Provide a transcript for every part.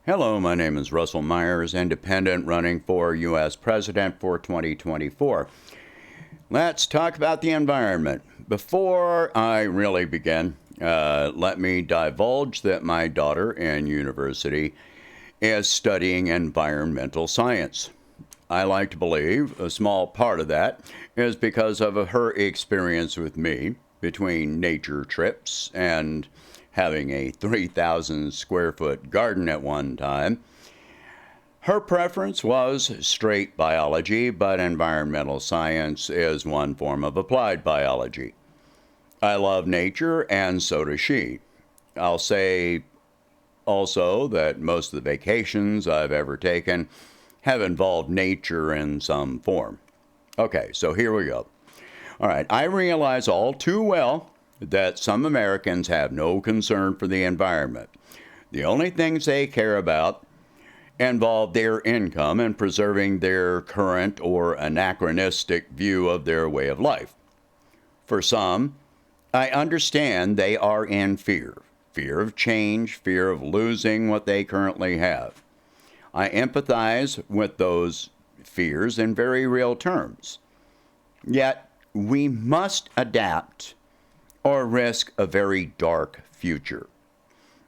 Hello, my name is Russell Myers, independent, running for U.S. President for 2024. Let's talk about the environment. Before I really begin, let me divulge that my daughter in university is studying environmental science. I like to believe a small part of that is because of her experience with me between nature trips and having a 3,000 square foot garden at one time. Her preference was straight biology, but environmental science is one form of applied biology. I love nature, and so does she. I'll say also that most of the vacations I've ever taken have involved nature in some form. Okay, so here we go. All right, I realize all too well that some Americans have no concern for the environment. The only things they care about involve their income and preserving their current or anachronistic view of their way of life. For some, I understand they are in fear of change, fear of losing what they currently have. I empathize with those fears in very real terms. Yet, we must adapt or risk a very dark future.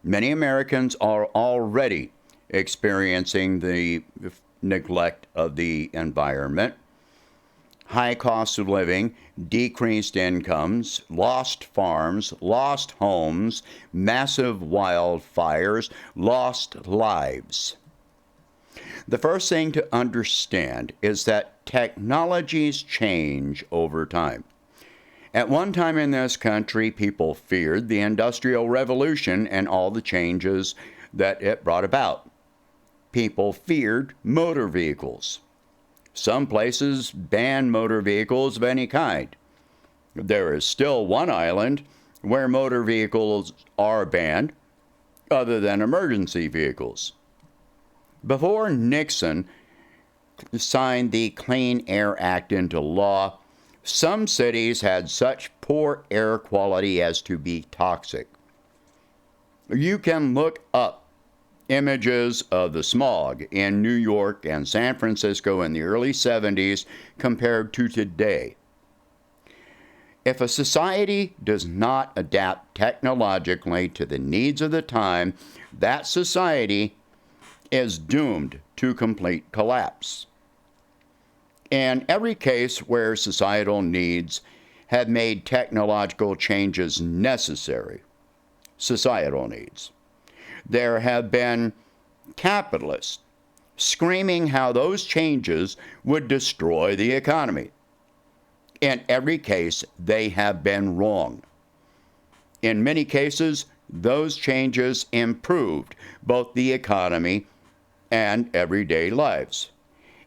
Many Americans are already experiencing the neglect of the environment, high costs of living, decreased incomes, lost farms, lost homes, massive wildfires, lost lives. The first thing to understand is that technologies change over time. At one time in this country, people feared the Industrial Revolution and all the changes that it brought about. People feared motor vehicles. Some places ban motor vehicles of any kind. There is still one island where motor vehicles are banned, other than emergency vehicles. Before Nixon signed the Clean Air Act into law, some cities had such poor air quality as to be toxic. You can look up images of the smog in New York and San Francisco in the early 70s compared to today. If a society does not adapt technologically to the needs of the time, that society is doomed to complete collapse. In every case where societal needs have made technological changes necessary, societal needs, there have been capitalists screaming how those changes would destroy the economy. In every case, they have been wrong. In many cases, those changes improved both the economy and everyday lives.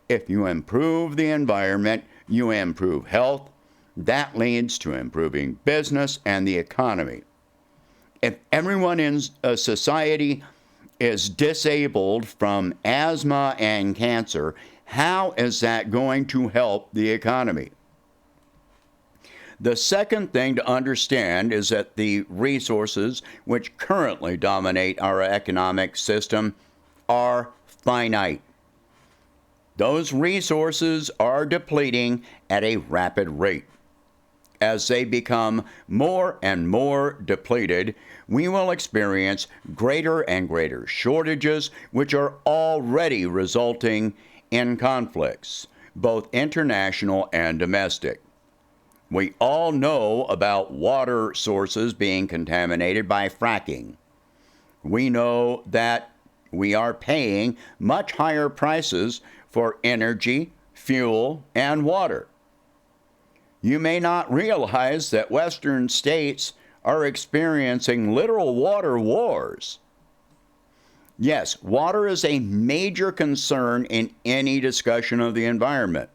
If you improve the environment, you improve health. That leads to improving business and the economy. If everyone in a society is disabled from asthma and cancer, how is that going to help the economy? The second thing to understand is that the resources which currently dominate our economic system are finite. Those resources are depleting at a rapid rate. As they become more and more depleted, we will experience greater and greater shortages, which are already resulting in conflicts, both international and domestic. We all know about water sources being contaminated by fracking. We know that we are paying much higher prices for energy, fuel, and water. You may not realize that Western states are experiencing literal water wars. Yes, water is a major concern in any discussion of the environment.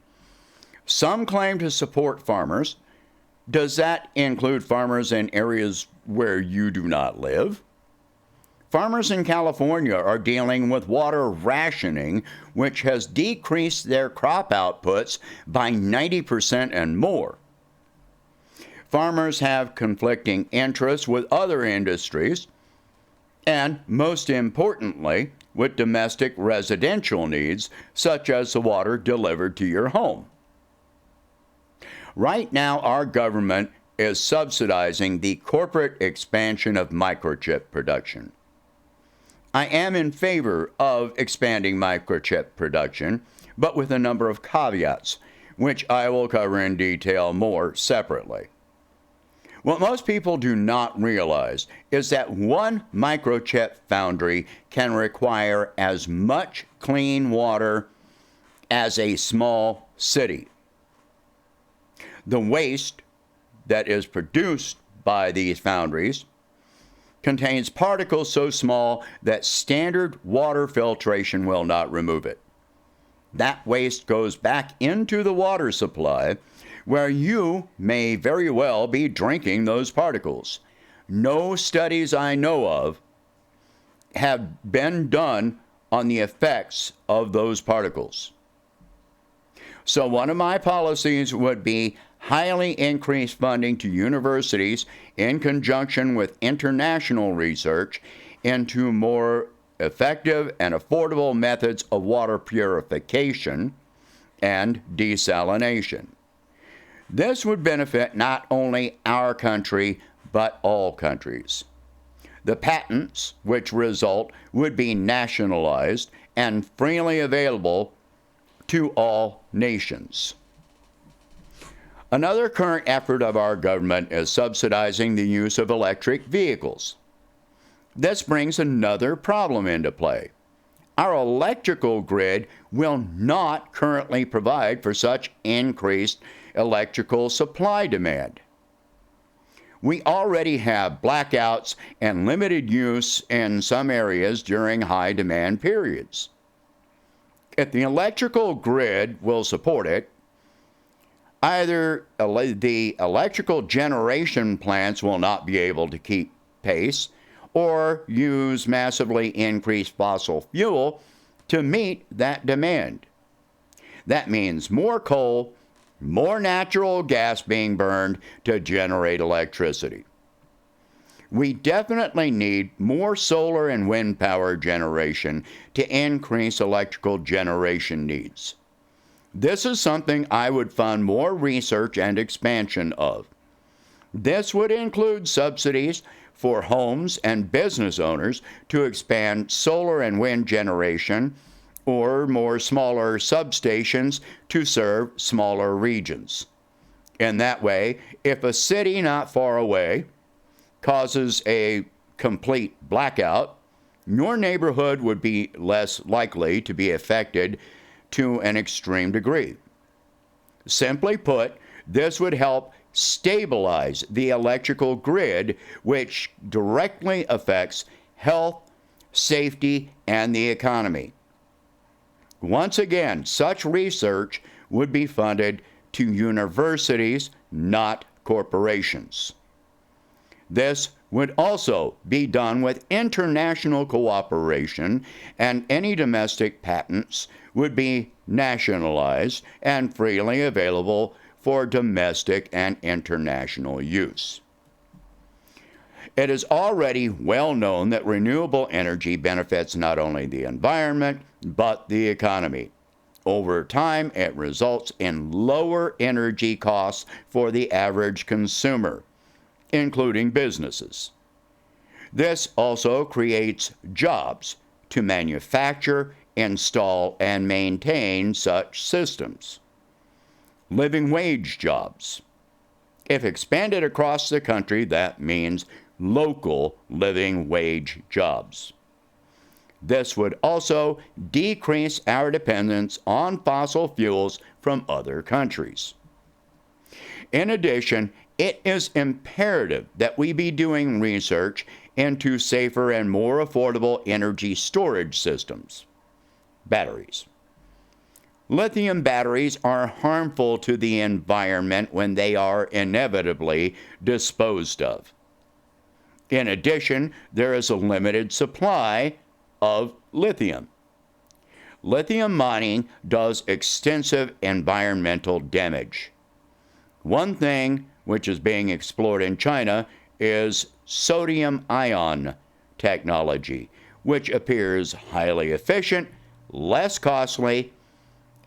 Some claim to support farmers. Does that include farmers in areas where you do not live? Farmers in California are dealing with water rationing, which has decreased their crop outputs by 90% and more. Farmers have conflicting interests with other industries. and most importantly, with domestic residential needs, such as the water delivered to your home. Right now, our government is subsidizing the corporate expansion of microchip production. I am in favor of expanding microchip production, but with a number of caveats, which I will cover in detail more separately. What most people do not realize is that one microchip foundry can require as much clean water as a small city. The waste that is produced by these foundries contains particles so small that standard water filtration will not remove it. That waste goes back into the water supply, where you may very well be drinking those particles. No studies I know of have been done on the effects of those particles. So one of my policies would be highly increased funding to universities in conjunction with international research into more effective and affordable methods of water purification and desalination. This would benefit not only our country, but all countries. The patents which result would be nationalized and freely available to all nations. Another current effort of our government is subsidizing the use of electric vehicles. This brings another problem into play. Our electrical grid will not currently provide for such increased electrical supply demand. We already have blackouts and limited use in some areas during high demand periods. If the electrical grid will support it, either the electrical generation plants will not be able to keep pace or use massively increased fossil fuel to meet that demand. That means more coal, more natural gas being burned to generate electricity. We definitely need more solar and wind power generation to increase electrical generation needs. This is something I would fund more research and expansion of. This would include subsidies for homes and business owners to expand solar and wind generation, or more smaller substations to serve smaller regions. In that way, if a city not far away causes a complete blackout, your neighborhood would be less likely to be affected to an extreme degree. Simply put, this would help stabilize the electrical grid, which directly affects health, safety, and the economy. Once again, such research would be funded to universities, not corporations. This would also be done with international cooperation, and any domestic patents would be nationalized and freely available for domestic and international use. It is already well known that renewable energy benefits not only the environment, but the economy. Over time, it results in lower energy costs for the average consumer, including businesses. This also creates jobs to manufacture, install, and maintain such systems. Living wage jobs. If expanded across the country, that means local living wage jobs. This would also decrease our dependence on fossil fuels from other countries. In addition, it is imperative that we be doing research into safer and more affordable energy storage systems. Batteries. Lithium batteries are harmful to the environment when they are inevitably disposed of. In addition, there is a limited supply of lithium. Lithium mining does extensive environmental damage. One thing which is being explored in China is sodium ion technology, which appears highly efficient, less costly,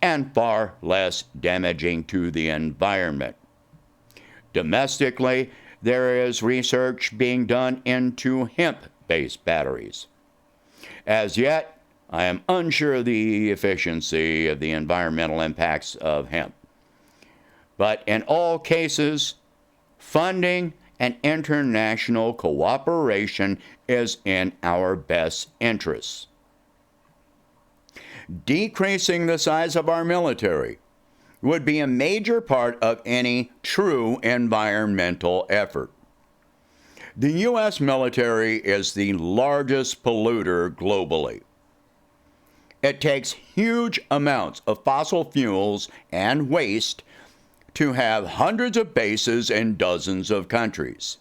and far less damaging to the environment. Domestically, there is research being done into hemp-based batteries. As yet, I am unsure of the efficiency of the environmental impacts of hemp. But in all cases, funding and international cooperation is in our best interests. Decreasing the size of our military would be a major part of any true environmental effort. The U.S. military is the largest polluter globally. It takes huge amounts of fossil fuels and waste to have hundreds of bases in dozens of countries.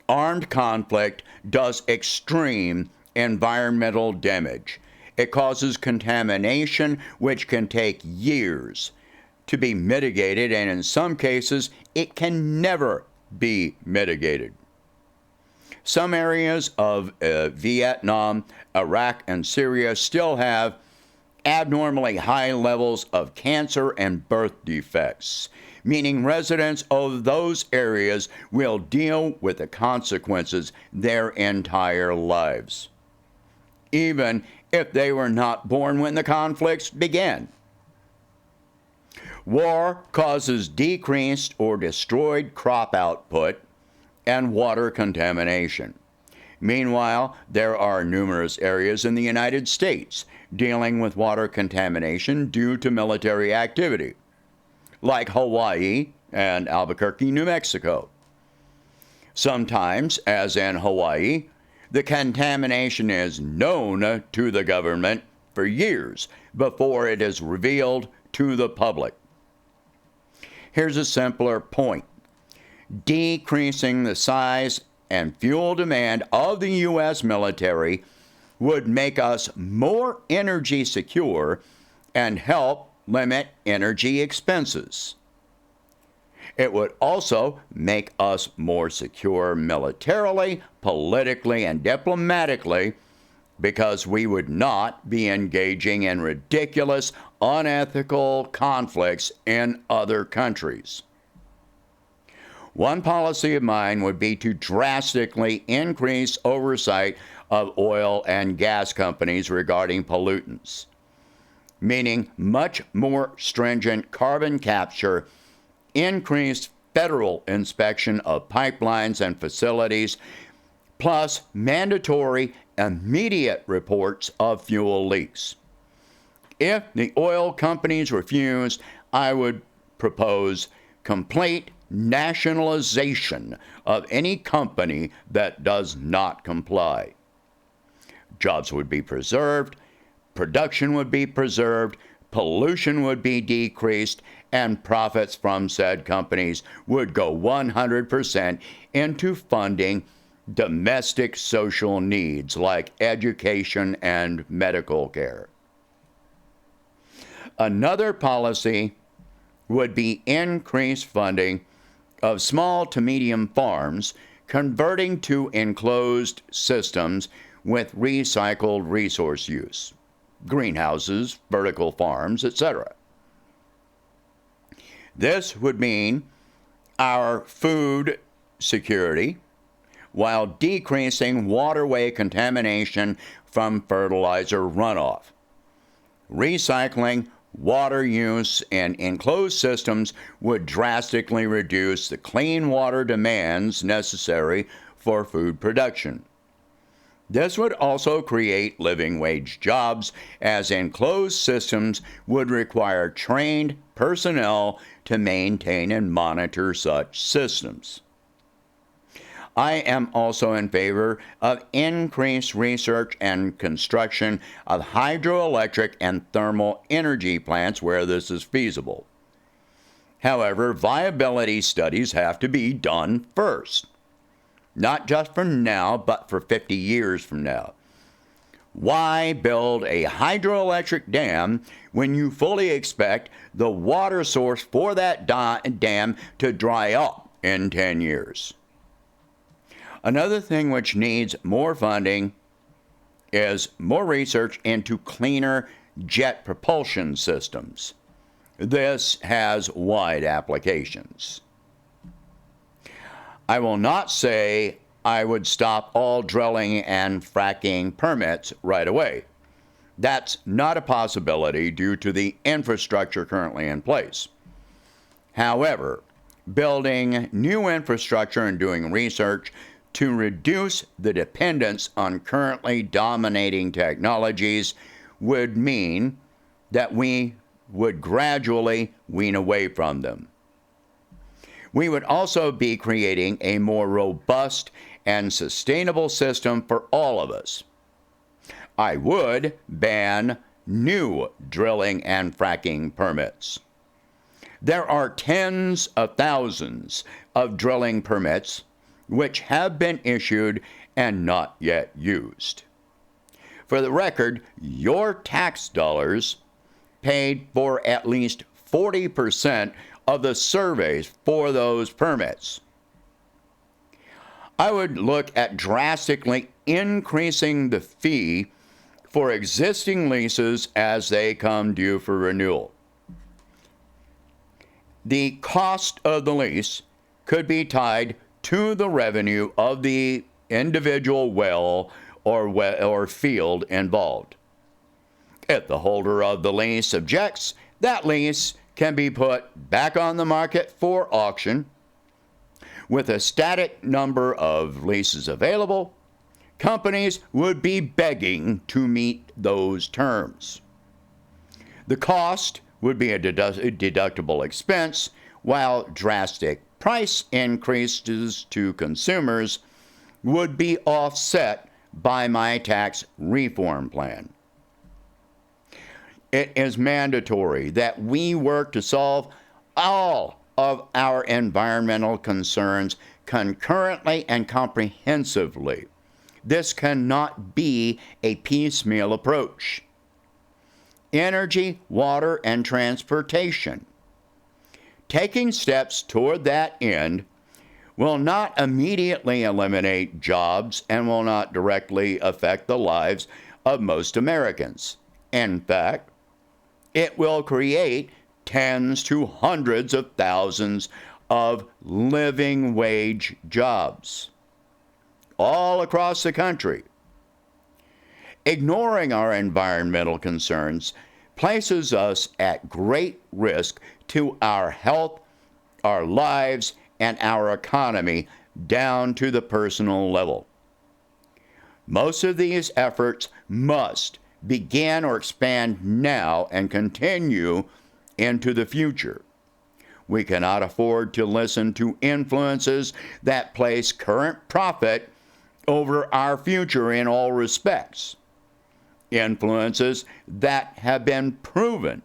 Armed conflict does extreme environmental damage. It causes contamination which can take years to be mitigated, and in some cases, it can never be mitigated. Some areas of Vietnam, Iraq, and Syria still have abnormally high levels of cancer and birth defects, meaning residents of those areas will deal with the consequences their entire lives, even if they were not born when the conflicts began. War causes decreased or destroyed crop output and water contamination. Meanwhile, there are numerous areas in the United States dealing with water contamination due to military activity, like Hawaii and Albuquerque, New Mexico. Sometimes, as in Hawaii, the contamination is known to the government for years before it is revealed to the public. Here's a simpler point. Decreasing the size and fuel demand of the U.S. military would make us more energy secure and help limit energy expenses. It would also make us more secure militarily, politically, and diplomatically because we would not be engaging in ridiculous, unethical conflicts in other countries. One policy of mine would be to drastically increase oversight of oil and gas companies regarding pollutants, meaning much more stringent carbon capture, increased federal inspection of pipelines and facilities, plus mandatory immediate reports of fuel leaks. If the oil companies refuse, I would propose complete nationalization of any company that does not comply. Jobs would be preserved, production would be preserved, pollution would be decreased, and profits from said companies would go 100% into funding domestic social needs like education and medical care. Another policy would be increased funding of small to medium farms converting to enclosed systems with recycled resource use, greenhouses, vertical farms, etc. This would mean our food security while decreasing waterway contamination from fertilizer runoff. Recycling water use in enclosed systems would drastically reduce the clean water demands necessary for food production. This would also create living wage jobs, as enclosed systems would require trained personnel to maintain and monitor such systems. I am also in favor of increased research and construction of hydroelectric and thermal energy plants where this is feasible. However, viability studies have to be done first, not just for now, but for 50 years from now. Why build a hydroelectric dam when you fully expect the water source for that dam to dry up in 10 years? Another thing which needs more funding is more research into cleaner jet propulsion systems. This has wide applications. I will not say I would stop all drilling and fracking permits right away. That's not a possibility due to the infrastructure currently in place. However, building new infrastructure and doing research to reduce the dependence on currently dominating technologies would mean that we would gradually wean away from them. We would also be creating a more robust and sustainable system for all of us. I would ban new drilling and fracking permits. There are tens of thousands of drilling permits which have been issued and not yet used. For the record, your tax dollars paid for at least 40% of the surveys for those permits. I would look at drastically increasing the fee for existing leases as they come due for renewal. The cost of the lease could be tied to the revenue of the individual well or field involved. If the holder of the lease objects, that lease can be put back on the market for auction. With a static number of leases available, companies would be begging to meet those terms. The cost would be a deductible expense, while drastic price increases to consumers would be offset by my tax reform plan. It is mandatory that we work to solve all of our environmental concerns concurrently and comprehensively. This cannot be a piecemeal approach. Energy, water, and transportation. Taking steps toward that end will not immediately eliminate jobs and will not directly affect the lives of most Americans. In fact, it will create tens to hundreds of thousands of living wage jobs all across the country. Ignoring our environmental concerns places us at great risk to our health, our lives, and our economy down to the personal level. Most of these efforts must begin or expand now and continue into the future. We cannot afford to listen to influences that place current profit over our future in all respects. Influences that have been proven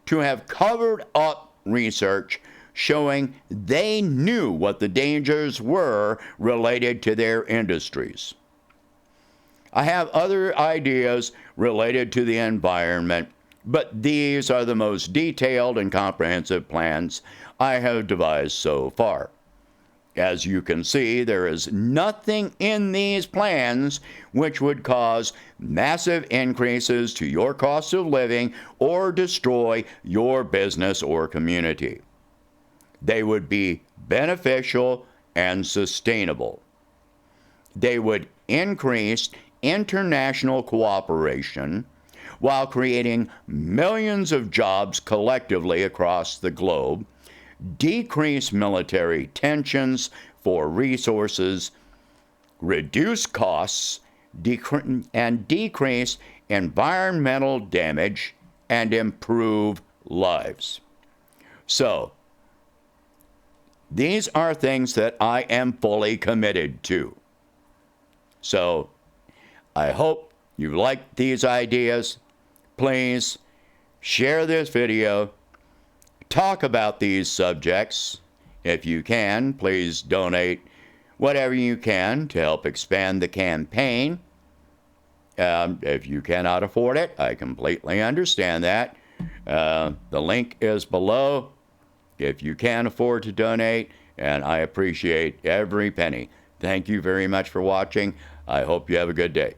to have covered up research showing they knew what the dangers were related to their industries. I have other ideas related to the environment, but these are the most detailed and comprehensive plans I have devised so far. As you can see, there is nothing in these plans which would cause massive increases to your cost of living or destroy your business or community. They would be beneficial and sustainable. They would increase international cooperation while creating millions of jobs collectively across the globe, decrease military tensions for resources, reduce costs, and decrease environmental damage, and improve lives. So, these are things that I am fully committed to. So, I hope you like these ideas. Please share this video. Talk about these subjects. If you can, please donate whatever you can to help expand the campaign. If you cannot afford it, I completely understand that. The link is below if you can afford to donate, and I appreciate every penny. Thank you very much for watching. I hope you have a good day.